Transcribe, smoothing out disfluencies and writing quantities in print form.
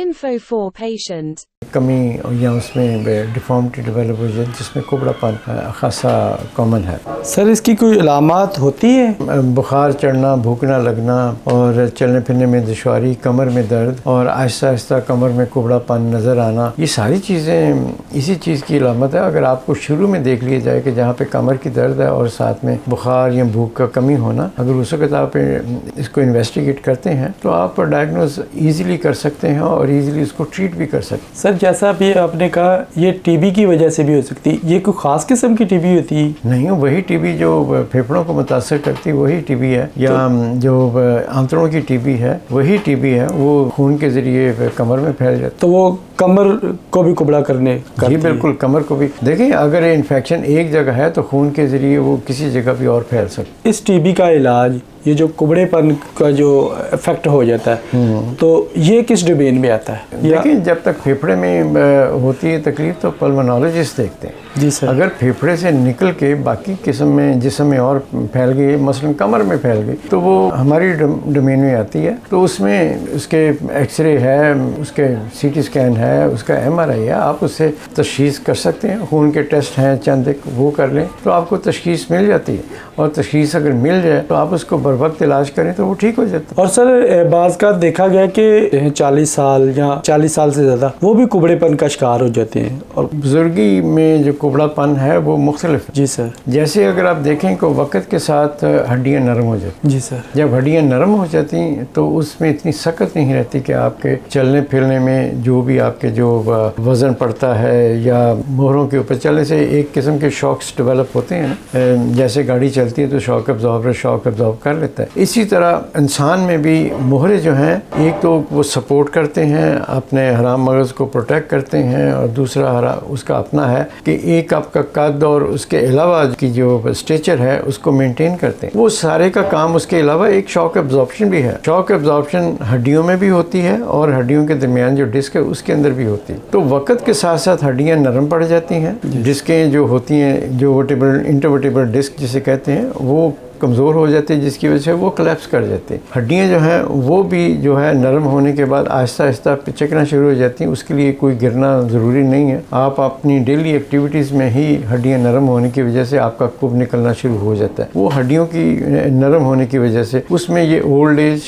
Info for patient. कमी या उसमें डिफॉर्मिटी डेवलप हो जाए जिसमें कुबड़ापन खासा कॉमन है। सर इसकी कोई अलामात होती है? बुखार चढ़ना, भूख ना लगना और चलने फिरने में दुश्वारी, कमर में दर्द और आहिस्ता आहिस्ता कमर में कुबड़ापन नज़र आना, ये सारी चीज़ें इसी चीज़ की अलामत है। अगर आपको शुरू में देख लिया जाए कि जहाँ पे कमर की दर्द है और साथ में बुखार या भूख का कमी होना, अगर उस वक्त आप इसको इन्वेस्टिगेट करते हैं तो आप डायग्नोज ईज़िली कर सकते हैं और ईज़िली इसको ट्रीट भी कर सकते हैं। सर जैसा अभी आपने कहा ये टीबी की वजह से भी हो सकती है, ये कोई ख़ास किस्म की टीबी होती है? नहीं, वही टीबी जो फेफड़ों को मुतासर करती है वही टीबी है, या जो आंतड़ों की टीबी है वही टीबी है, वो खून के ज़रिए कमर में फैल जाती है। तो वो कमर को भी कुबड़ा करने जी बिल्कुल, कमर को भी। देखिए अगर इन्फेक्शन एक जगह है तो खून के ज़रिए वो किसी जगह भी और फैल सकता है। इस टीबी का इलाज, ये जो कुबड़ेपन का जो इफेक्ट हो जाता है, तो ये किस डोमेन में आता है? देखिए जब तक फेफड़े में होती है तकलीफ तो पल्मोनोलॉजिस्ट देखते हैं। जी सर। अगर फेफड़े से निकल के बाकी किस्म में जिस्म में और फैल गई, मसलन कमर में फैल गई, तो वो हमारी डोमेन में आती है। तो उसमें उसके एक्सरे है, उसके सीटी स्कैन है, उसका MRI है, आप उससे तशखीस कर सकते हैं। खून के टेस्ट हैं चंद एक, वो कर लें तो आपको तशखीस मिल जाती है। और तशखीस अगर मिल जाए तो आप उसको बर वक्त इलाज करें तो वो ठीक हो जाता है। और सर बाज़ का देखा गया कि 40 साल या 40 साल से ज़्यादा वो भी कुबड़ेपन का शिकार हो जाते हैं। और बुजुर्गी में जो कुबड़ापन है वो मुख्तलिफ है। जी सर। जैसे अगर आप देखें कि वक्त के साथ हड्डियाँ नरम हो जाती। जी सर। जब हड्डियाँ नरम हो जाती तो उसमें इतनी सख्त नहीं रहती कि आपके चलने फिरने में जो भी आपके जो वज़न पड़ता है या मोहरों के ऊपर चलने से एक किस्म के शॉक्स डेवलप होते हैं ना, जैसे गाड़ी चलती है तो शॉक एब्जॉर्ब कर लेता है। इसी तरह इंसान में भी मोहरे जो हैं, एक तो वो सपोर्ट करते हैं, अपने हराम मगज़ को प्रोटेक्ट करते हैं, और दूसरा उसका अपना है कि एक आपका कद और उसके अलावा की जो स्ट्रेचर है उसको मेंटेन करते हैं। वो सारे का काम उसके अलावा एक शॉक एब्जॉर्प्शन भी है। शॉक एब्जॉर्प्शन हड्डियों में भी होती है और हड्डियों के दरमियान जो डिस्क है उसके अंदर भी होती है। तो वक्त के साथ साथ हड्डियाँ नरम पड़ जाती हैं, डिस्कें जो होती हैं, जो वर्टिब्रल इंटरवर्टिब्रल डिस्क जिसे कहते हैं, वो कमज़ोर हो जाती है, जिसकी वजह से वो कोलैप्स कर जाती है। हड्डियाँ जो हैं वो भी जो है नरम होने के बाद आहिस्ता आहिस्ता पिचकना शुरू हो जाती हैं। उसके लिए कोई गिरना ज़रूरी नहीं है, आप अपनी डेली एक्टिविटीज़ में ही हड्डियाँ नरम होने की वजह से आपका कुब निकलना शुरू हो जाता है। वो हड्डियों की नरम होने की वजह से उसमें ये ओल्ड एज